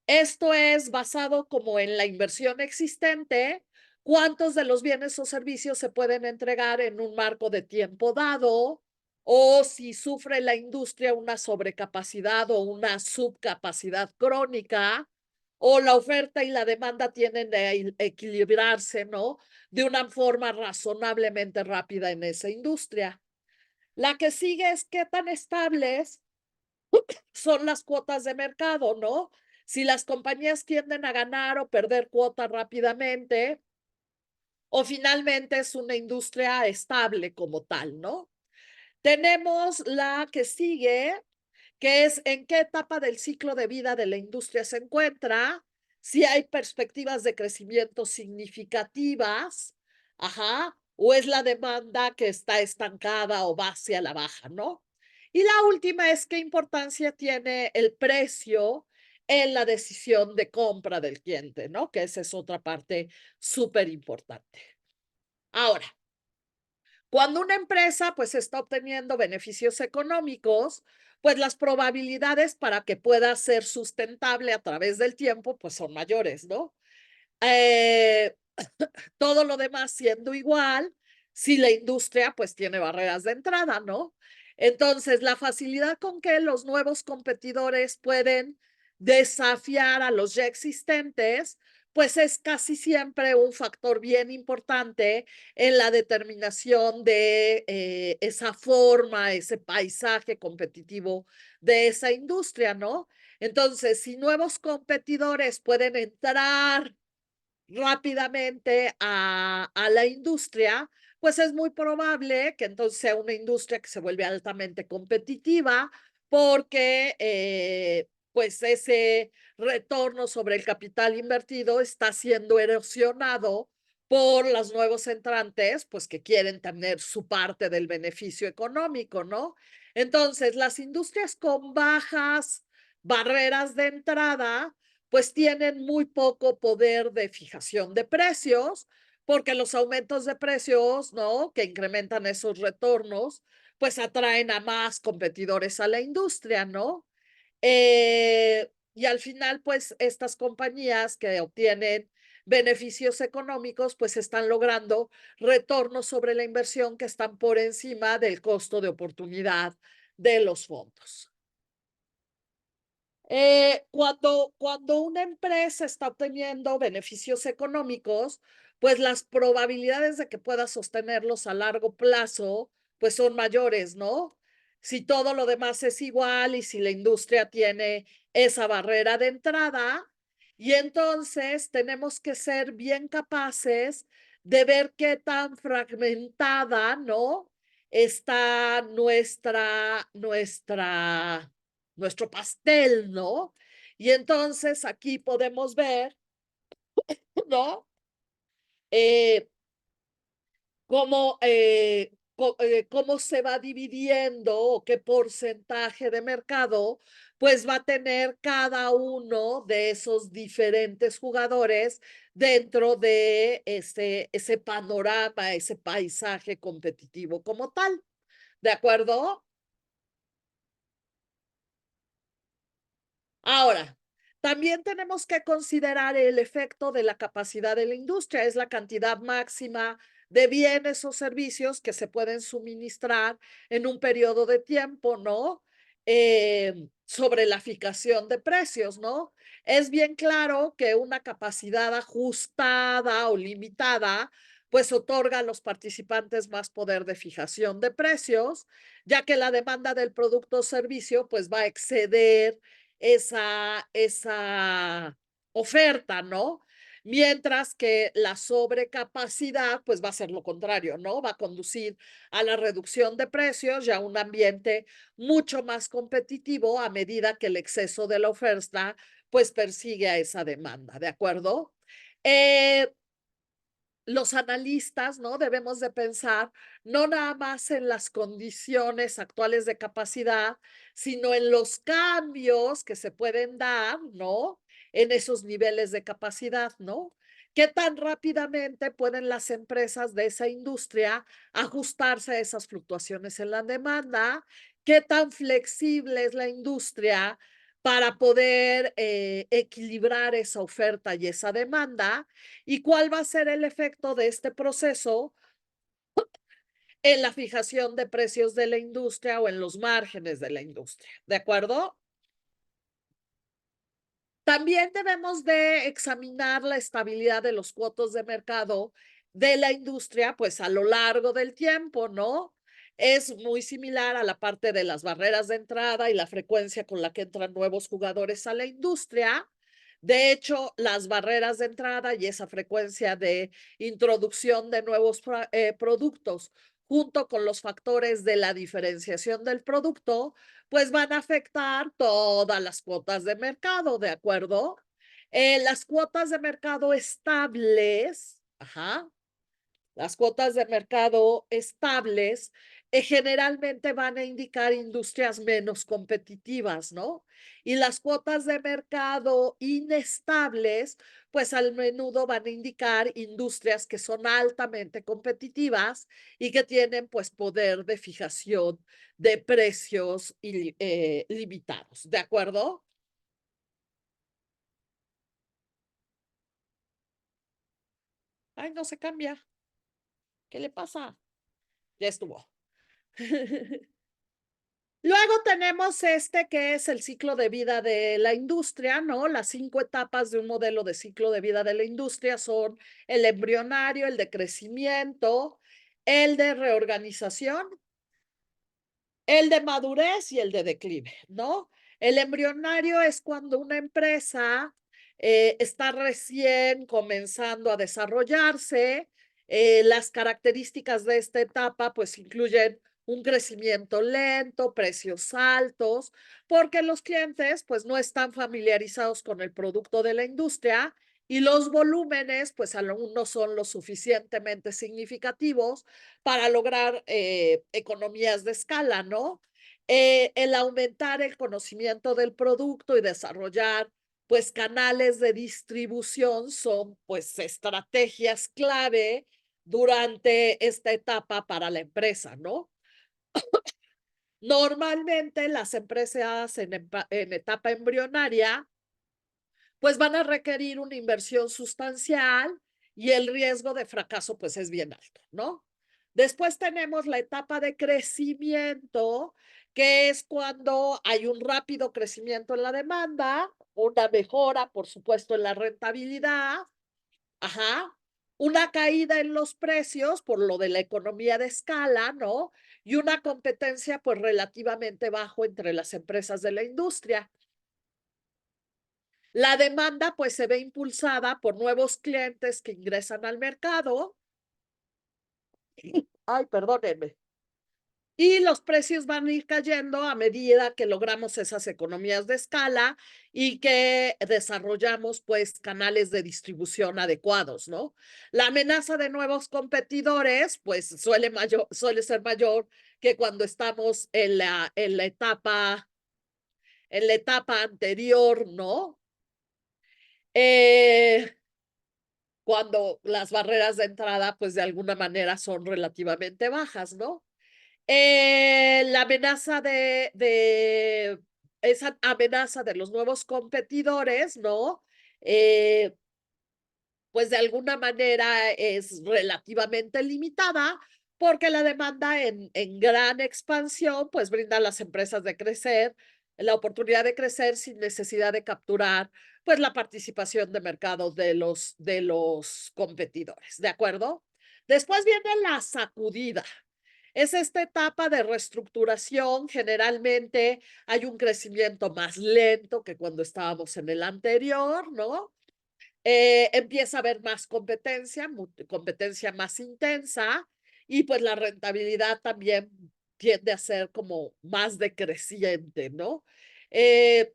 S1: Esto es basado como en la inversión existente, cuántos de los bienes o servicios se pueden entregar en un marco de tiempo dado, o si sufre la industria una sobrecapacidad o una subcapacidad crónica, o la oferta y la demanda tienen de equilibrarse, ¿no? De una forma razonablemente rápida en esa industria. La que sigue es qué tan estables son las cuotas de mercado, ¿no? Si las compañías tienden a ganar o perder cuota rápidamente, o finalmente es una industria estable como tal, ¿no? Tenemos la que sigue, que es en qué etapa del ciclo de vida de la industria se encuentra, si hay perspectivas de crecimiento significativas, ajá, o es la demanda que está estancada o va hacia la baja, ¿no? Y la última es qué importancia tiene el precio en la decisión de compra del cliente, ¿no? Que esa es otra parte súper importante. Ahora, cuando una empresa pues está obteniendo beneficios económicos, pues las probabilidades para que pueda ser sustentable a través del tiempo pues son mayores, ¿no? Eh, todo lo demás siendo igual, si la industria pues tiene barreras de entrada, ¿no? Entonces, la facilidad con que los nuevos competidores pueden desafiar a los ya existentes, pues es casi siempre un factor bien importante en la determinación de esa forma, ese paisaje competitivo de esa industria, ¿no? Entonces, si nuevos competidores pueden entrar rápidamente a la industria, pues es muy probable que entonces sea una industria que se vuelve altamente competitiva porque pues ese retorno sobre el capital invertido está siendo erosionado por los nuevos entrantes, pues que quieren tener su parte del beneficio económico, ¿no? Entonces, las industrias con bajas barreras de entrada, pues tienen muy poco poder de fijación de precios, porque los aumentos de precios, ¿no? Que incrementan esos retornos, pues atraen a más competidores a la industria, ¿no? Y al final, pues estas compañías que obtienen beneficios económicos, pues están logrando retornos sobre la inversión que están por encima del costo de oportunidad de los fondos. Cuando una empresa está obteniendo beneficios económicos, pues las probabilidades de que pueda sostenerlos a largo plazo, pues son mayores, ¿no? Si todo lo demás es igual y si la industria tiene esa barrera de entrada, y entonces tenemos que ser bien capaces de ver qué tan fragmentada, ¿no? Está nuestro pastel, ¿no? Y entonces aquí podemos ver, ¿no? Eh, cómo se va dividiendo o qué porcentaje de mercado pues va a tener cada uno de esos diferentes jugadores dentro de ese panorama, ese paisaje competitivo como tal. ¿De acuerdo? Ahora, también tenemos que considerar el efecto de la capacidad de la industria, es la cantidad máxima de bienes o servicios que se pueden suministrar en un periodo de tiempo, ¿no? Sobre la fijación de precios, ¿no? Es bien claro que una capacidad ajustada o limitada, pues otorga a los participantes más poder de fijación de precios, ya que la demanda del producto o servicio, pues va a exceder esa oferta, ¿no? Mientras que la sobrecapacidad, pues va a ser lo contrario, ¿no? Va a conducir a la reducción de precios y a un ambiente mucho más competitivo a medida que el exceso de la oferta, pues persigue a esa demanda, ¿de acuerdo? Eh, los analistas, ¿no? Debemos de pensar no nada más en las condiciones actuales de capacidad, sino en los cambios que se pueden dar, ¿no? En esos niveles de capacidad, ¿no? ¿Qué tan rápidamente pueden las empresas de esa industria ajustarse a esas fluctuaciones en la demanda? ¿Qué tan flexible es la industria para poder equilibrar esa oferta y esa demanda? ¿Y cuál va a ser el efecto de este proceso en la fijación de precios de la industria o en los márgenes de la industria? ¿De acuerdo? También debemos de examinar la estabilidad de los cuotos de mercado de la industria, pues a lo largo del tiempo, ¿no? Es muy similar a la parte de las barreras de entrada y la frecuencia con la que entran nuevos jugadores a la industria. De hecho, las barreras de entrada y esa frecuencia de introducción de nuevos productos junto con los factores de la diferenciación del producto, pues van a afectar todas las cuotas de mercado, ¿de acuerdo? Las cuotas de mercado estables, ajá, las cuotas de mercado estables generalmente van a indicar industrias menos competitivas, ¿no? Y las cuotas de mercado inestables, pues al menudo van a indicar industrias que son altamente competitivas y que tienen pues poder de fijación de precios limitados, ¿de acuerdo? Ay, no se cambia. ¿Qué le pasa? Ya estuvo. Luego tenemos este que es el ciclo de vida de la industria, ¿no? Las 5 etapas de un modelo de ciclo de vida de la industria son el embrionario, el de crecimiento, el de reorganización, el de madurez y el de declive, ¿no? El embrionario es cuando una empresa está recién comenzando a desarrollarse. Las características de esta etapa pues incluyen un crecimiento lento, precios altos, porque los clientes pues no están familiarizados con el producto de la industria y los volúmenes pues aún no son lo suficientemente significativos para lograr economías de escala, ¿no? El aumentar el conocimiento del producto y desarrollar pues canales de distribución son pues estrategias clave durante esta etapa para la empresa, ¿no? Normalmente las empresas en etapa embrionaria pues van a requerir una inversión sustancial y el riesgo de fracaso pues es bien alto, ¿no? Después tenemos la etapa de crecimiento, que es cuando hay un rápido crecimiento en la demanda, una mejora, por supuesto, en la rentabilidad, ajá, una caída en los precios por lo de la economía de escala, ¿no? Y una competencia pues relativamente bajo entre las empresas de la industria. La demanda, pues, se ve impulsada por nuevos clientes que ingresan al mercado. Ay, perdónenme. Y los precios van a ir cayendo a medida que logramos esas economías de escala y que desarrollamos, pues, canales de distribución adecuados, ¿no? La amenaza de nuevos competidores, pues, suele ser mayor que cuando estamos en la etapa anterior, ¿no? Eh, Cuando las barreras de entrada, pues, de alguna manera son relativamente bajas, ¿no? La amenaza de esa amenaza de los nuevos competidores, ¿no? Eh, pues, de alguna manera es relativamente limitada, porque la demanda en gran expansión, pues, brinda a las empresas de crecer la oportunidad de crecer sin necesidad de capturar, pues, la participación de mercado de los competidores, ¿de acuerdo? Después viene la sacudida. Es esta etapa de reestructuración, generalmente hay un crecimiento más lento que cuando estábamos en el anterior, ¿no? Empieza a haber más competencia, competencia más intensa y pues la rentabilidad también tiende a ser como más decreciente, ¿no? Eh,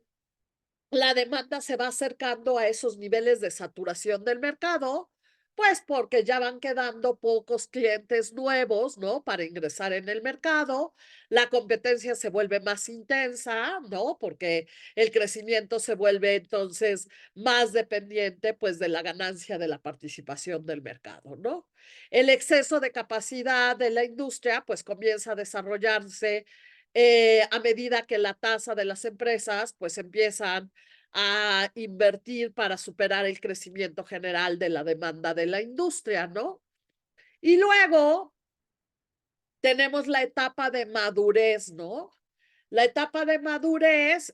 S1: la demanda se va acercando a esos niveles de saturación del mercado, pues porque ya van quedando pocos clientes nuevos, ¿no? Para ingresar en el mercado. La competencia se vuelve más intensa, ¿no? Porque el crecimiento se vuelve entonces más dependiente, pues, de la ganancia de la participación del mercado, ¿no? El exceso de capacidad de la industria, pues, comienza a desarrollarse a medida que la tasa de las empresas, pues, empiezan a invertir para superar el crecimiento general de la demanda de la industria, ¿no? Y luego tenemos la etapa de madurez, ¿no? La etapa de madurez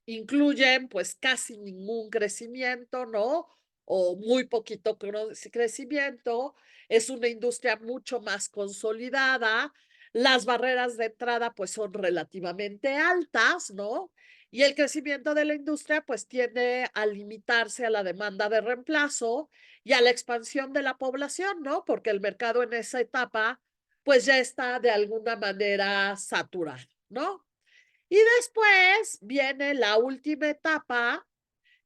S1: incluyen pues casi ningún crecimiento, ¿no? O muy poquito crecimiento. Es una industria mucho más consolidada. las barreras de entrada pues son relativamente altas, ¿no? Y el crecimiento de la industria pues tiende a limitarse a la demanda de reemplazo y a la expansión de la población, ¿no? Porque el mercado en esa etapa pues ya está de alguna manera saturado, ¿no? Y después viene la última etapa,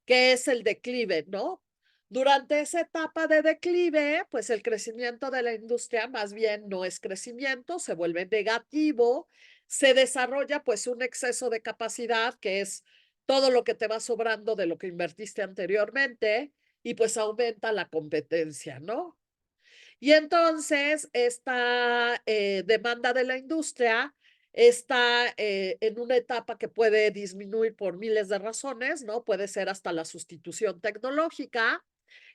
S1: que es el declive, ¿no? Durante esa etapa de declive, pues el crecimiento de la industria más bien no es crecimiento, se vuelve negativo, se desarrolla pues un exceso de capacidad, que es todo lo que te va sobrando de lo que invertiste anteriormente, y pues aumenta la competencia, ¿no? Y entonces esta demanda de la industria está en una etapa que puede disminuir por miles de razones, ¿no? Puede ser hasta la sustitución tecnológica,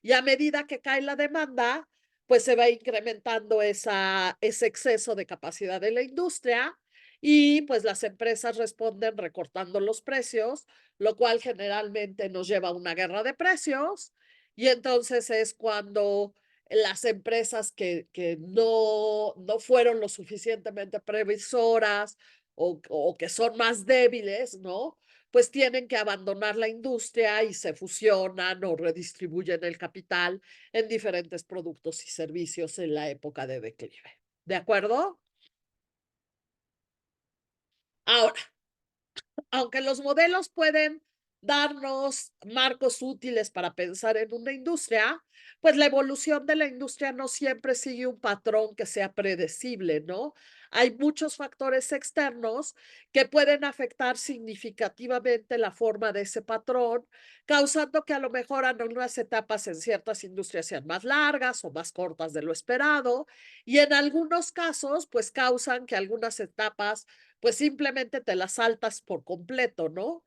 S1: y a medida que cae la demanda, pues se va incrementando ese exceso de capacidad de la industria y pues las empresas responden recortando los precios, lo cual generalmente nos lleva a una guerra de precios, y entonces es cuando las empresas que no fueron lo suficientemente previsoras o que son más débiles, ¿no? Pues tienen que abandonar la industria y se fusionan o redistribuyen el capital en diferentes productos y servicios en la época de declive. ¿De acuerdo? Ahora, aunque los modelos pueden darnos marcos útiles para pensar en una industria, pues la evolución de la industria no siempre sigue un patrón que sea predecible, ¿no? Hay muchos factores externos que pueden afectar significativamente la forma de ese patrón, causando que a lo mejor en algunas etapas en ciertas industrias sean más largas o más cortas de lo esperado, y en algunos casos, pues causan que algunas etapas pues simplemente te las saltas por completo, ¿no?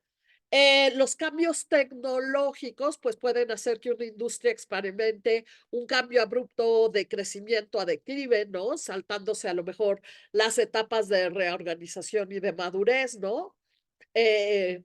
S1: Los cambios tecnológicos, pues pueden hacer que una industria experimente un cambio abrupto de crecimiento a declive, ¿no? Saltándose a lo mejor las etapas de reorganización y de madurez, ¿no? Eh,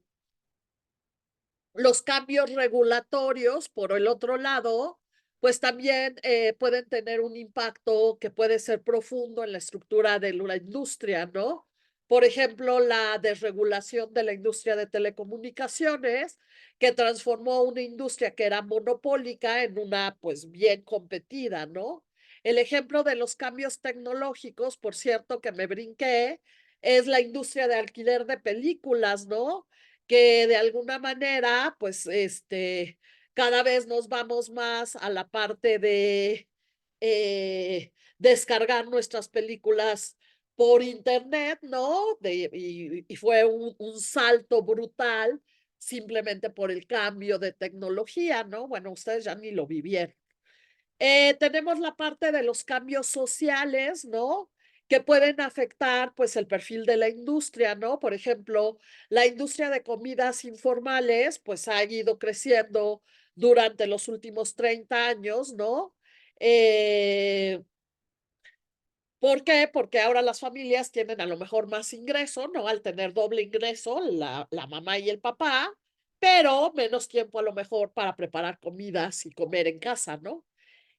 S1: los cambios regulatorios, por el otro lado, pues también pueden tener un impacto que puede ser profundo en la estructura de la industria, ¿no? Por ejemplo, la desregulación de la industria de telecomunicaciones, que transformó una industria que era monopólica en una, pues, bien competida, ¿no? El ejemplo de los cambios tecnológicos, por cierto, que me brinqué, es la industria de alquiler de películas, ¿no? Que de alguna manera, pues, cada vez nos vamos más a la parte de descargar nuestras películas por internet, ¿no? Y fue un salto brutal simplemente por el cambio de tecnología, ¿no? Bueno, ustedes ya ni lo vivieron. Tenemos la parte de los cambios sociales, ¿no? Que pueden afectar, pues, el perfil de la industria, ¿no? Por ejemplo, la industria de comidas informales, pues, ha ido creciendo durante los últimos 30 años, ¿no? Eh, ¿Por qué? Porque ahora las familias tienen a lo mejor más ingreso, ¿no? Al tener doble ingreso, la mamá y el papá, pero menos tiempo a lo mejor para preparar comidas y comer en casa, ¿no?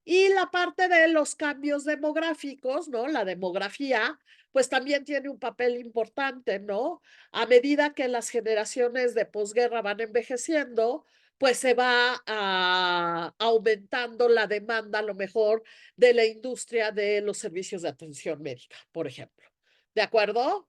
S1: Y la parte de los cambios demográficos, ¿no? La demografía, pues también tiene un papel importante, ¿no? A medida que las generaciones de posguerra van envejeciendo, pues se va aumentando la demanda, a lo mejor, de la industria de los servicios de atención médica, por ejemplo. ¿De acuerdo?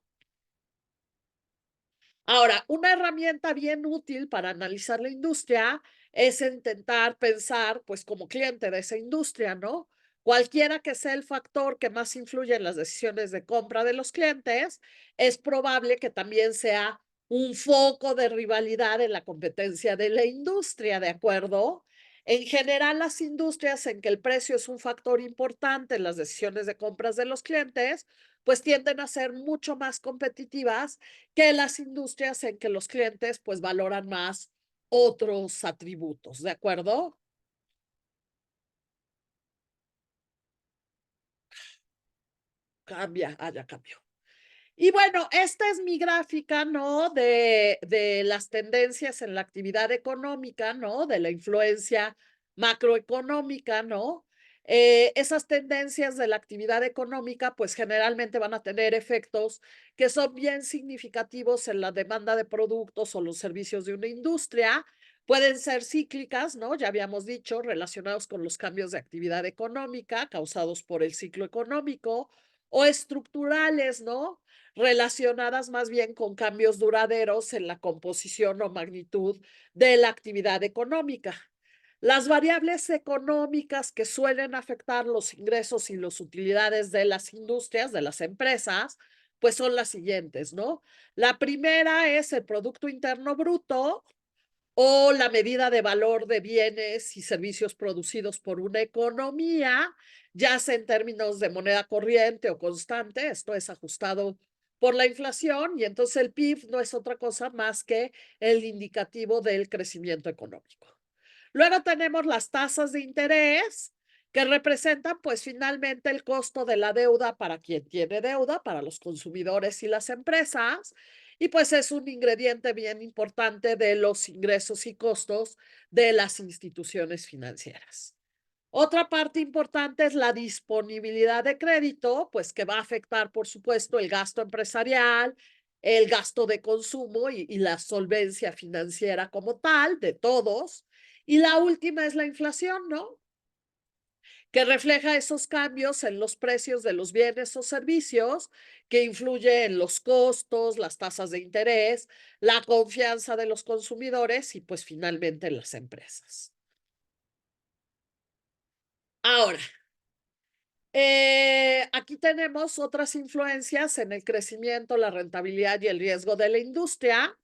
S1: Ahora, una herramienta bien útil para analizar la industria es intentar pensar, pues, como cliente de esa industria, ¿no? Cualquiera que sea el factor que más influye en las decisiones de compra de los clientes, es probable que también sea un foco de rivalidad en la competencia de la industria, ¿de acuerdo? En general, las industrias en que el precio es un factor importante en las decisiones de compras de los clientes, pues tienden a ser mucho más competitivas que las industrias en que los clientes, pues, valoran más otros atributos, ¿de acuerdo? Cambia, ya cambió. Y bueno, esta es mi gráfica, ¿no? De las tendencias en la actividad económica, ¿no? De la influencia macroeconómica, ¿no? Esas tendencias de la actividad económica, pues generalmente van a tener efectos que son bien significativos en la demanda de productos o los servicios de una industria. Pueden ser cíclicas, ¿no? Ya habíamos dicho, relacionados con los cambios de actividad económica causados por el ciclo económico, o estructurales, ¿no? Relacionadas más bien con cambios duraderos en la composición o magnitud de la actividad económica. Las variables económicas que suelen afectar los ingresos y las utilidades de las industrias, de las empresas, pues son las siguientes, ¿no? La primera es el Producto Interno Bruto o la medida de valor de bienes y servicios producidos por una economía, ya sea en términos de moneda corriente o constante, esto es ajustado por la inflación, y entonces el PIB no es otra cosa más que el indicativo del crecimiento económico. Luego tenemos las tasas de interés, que representan pues finalmente el costo de la deuda para quien tiene deuda, para los consumidores y las empresas, y pues es un ingrediente bien importante de los ingresos y costos de las instituciones financieras. Otra parte importante es la disponibilidad de crédito, pues que va a afectar, por supuesto, el gasto empresarial, el gasto de consumo y la solvencia financiera como tal de todos. Y la última es la inflación, ¿no? Que refleja esos cambios en los precios de los bienes o servicios, que influye en los costos, las tasas de interés, la confianza de los consumidores y pues finalmente en las empresas. Ahora, aquí tenemos otras influencias en el crecimiento, la rentabilidad y el riesgo de la industria.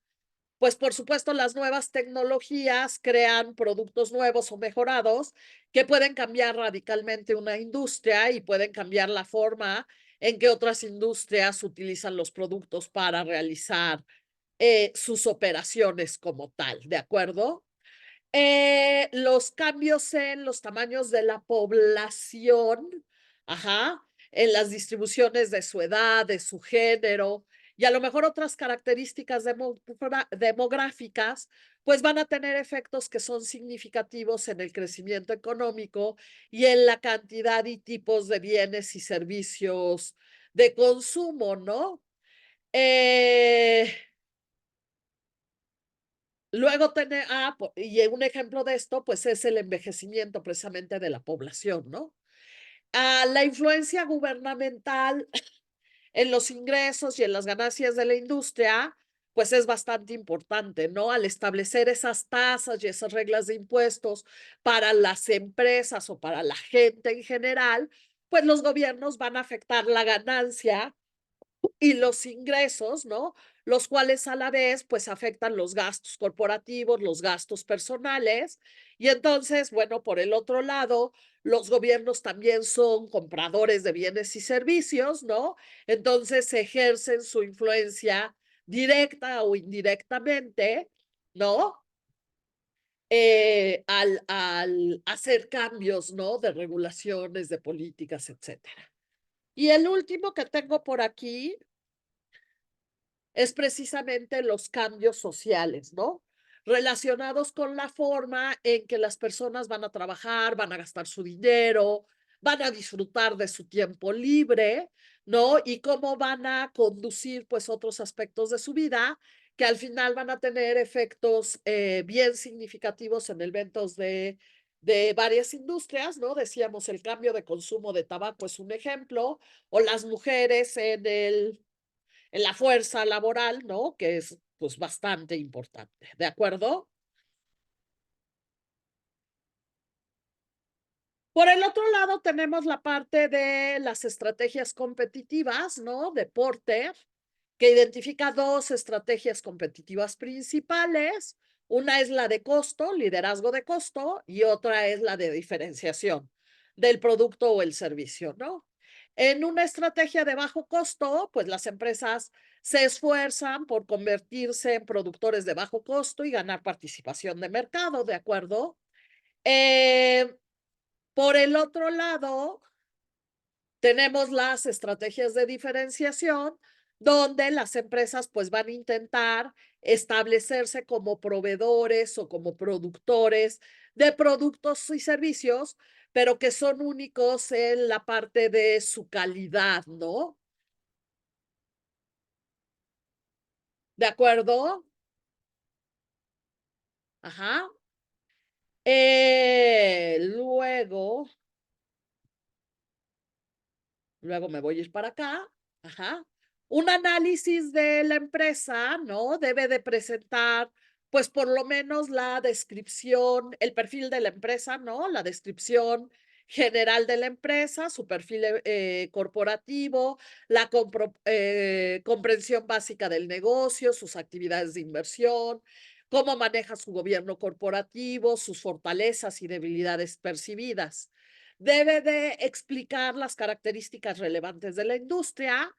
S1: Pues por supuesto, las nuevas tecnologías crean productos nuevos o mejorados que pueden cambiar radicalmente una industria y pueden cambiar la forma en que otras industrias utilizan los productos para realizar sus operaciones como tal, ¿de acuerdo? Los cambios en los tamaños de la población, ajá, en las distribuciones de su edad, de su género, y a lo mejor otras características demográficas, pues van a tener efectos que son significativos en el crecimiento económico y en la cantidad y tipos de bienes y servicios de consumo, ¿no? Eh, Luego tener, y un ejemplo de esto, pues es el envejecimiento precisamente de la población, ¿no? La influencia gubernamental en los ingresos y en las ganancias de la industria, pues es bastante importante, ¿no? Al establecer esas tasas y esas reglas de impuestos para las empresas o para la gente en general, pues los gobiernos van a afectar la ganancia y los ingresos, ¿no? Los cuales a la vez, pues afectan los gastos corporativos, los gastos personales. Y entonces, bueno, por el otro lado, los gobiernos también son compradores de bienes y servicios, ¿no? Entonces ejercen su influencia directa o indirectamente, ¿no? Al hacer cambios, ¿no? De regulaciones, de políticas, etcétera. Y el último que tengo por aquí es precisamente los cambios sociales, ¿no? Relacionados con la forma en que las personas van a trabajar, van a gastar su dinero, van a disfrutar de su tiempo libre, ¿no? Y cómo van a conducir, pues, otros aspectos de su vida que al final van a tener efectos bien significativos en eventos de varias industrias, ¿no? Decíamos, el cambio de consumo de tabaco es un ejemplo, o las mujeres en la fuerza laboral, ¿no? Que es, pues, bastante importante, ¿de acuerdo? Por el otro lado, tenemos la parte de las estrategias competitivas, ¿no? De Porter, que identifica 2 estrategias competitivas principales. Una es la de costo, liderazgo de costo, y otra es la de diferenciación del producto o el servicio, ¿no? En una estrategia de bajo costo, pues las empresas se esfuerzan por convertirse en productores de bajo costo y ganar participación de mercado, ¿de acuerdo? Eh, por el otro lado, tenemos las estrategias de diferenciación, donde las empresas pues van a intentar establecerse como proveedores o como productores de productos y servicios, pero que son únicos en la parte de su calidad, ¿no? ¿De acuerdo? Ajá. Luego me voy a ir para acá. Ajá. Un análisis de la empresa, ¿no? Debe de presentar, pues, por lo menos la descripción, el perfil de la empresa, ¿no? La descripción general de la empresa, su perfil, corporativo, la comprensión básica del negocio, sus actividades de inversión, cómo maneja su gobierno corporativo, sus fortalezas y debilidades percibidas. Debe de explicar las características relevantes de la industria.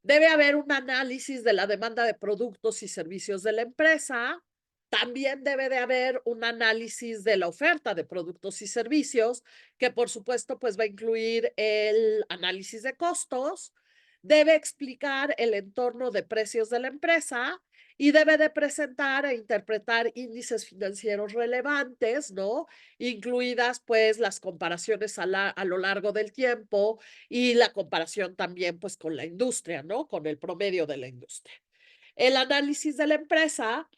S1: Debe haber un análisis de la demanda de productos y servicios de la empresa. También debe de haber un análisis de la oferta de productos y servicios, que por supuesto, pues va a incluir el análisis de costos. Debe explicar el entorno de precios de la empresa y debe de presentar e interpretar índices financieros relevantes, ¿no? Incluidas pues las comparaciones a lo largo del tiempo y la comparación también pues con la industria, ¿no? Con el promedio de la industria. El análisis de la empresa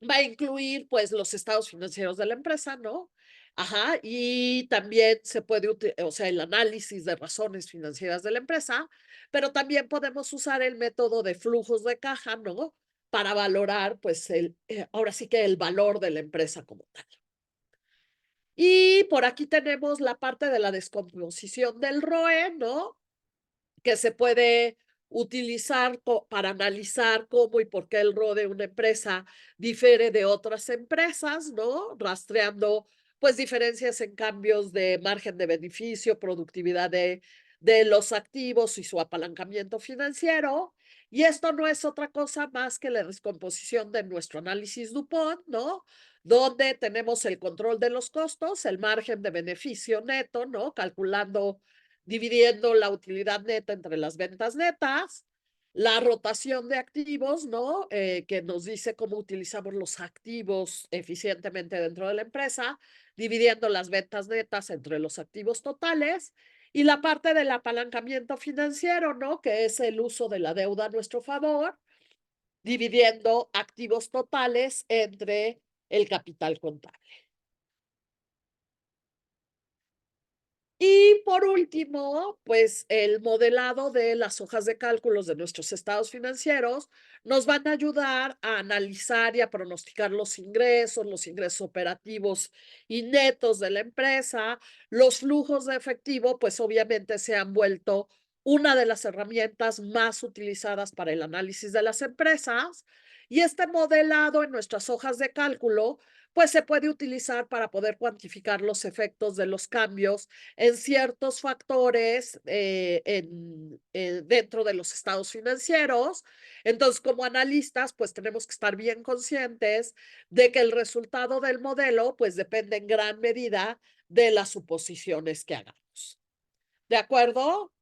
S1: va a incluir, pues, los estados financieros de la empresa, ¿no? Ajá, y también se puede o sea, el análisis de razones financieras de la empresa, pero también podemos usar el método de flujos de caja, ¿no? Para valorar, pues, ahora sí que el valor de la empresa como tal. Y por aquí tenemos la parte de la descomposición del ROE, ¿no? Que se puede utilizar para analizar cómo y por qué el ROE de una empresa difiere de otras empresas, ¿no? Rastreando, pues, diferencias en cambios de margen de beneficio, productividad de los activos y su apalancamiento financiero. Y esto no es otra cosa más que la descomposición de nuestro análisis DuPont, ¿no? Donde tenemos el control de los costos, el margen de beneficio neto, ¿no? Calculando dividiendo la utilidad neta entre las ventas netas, la rotación de activos, ¿no? Que nos dice cómo utilizamos los activos eficientemente dentro de la empresa, dividiendo las ventas netas entre los activos totales, y la parte del apalancamiento financiero, ¿no? Que es el uso de la deuda a nuestro favor, dividiendo activos totales entre el capital contable. Y por último, pues el modelado de las hojas de cálculos de nuestros estados financieros nos van a ayudar a analizar y a pronosticar los ingresos operativos y netos de la empresa. Los flujos de efectivo, pues obviamente se han vuelto una de las herramientas más utilizadas para el análisis de las empresas. Y este modelado en nuestras hojas de cálculo, pues se puede utilizar para poder cuantificar los efectos de los cambios en ciertos factores dentro de los estados financieros. Entonces, como analistas, pues tenemos que estar bien conscientes de que el resultado del modelo, pues depende en gran medida de las suposiciones que hagamos. ¿De acuerdo?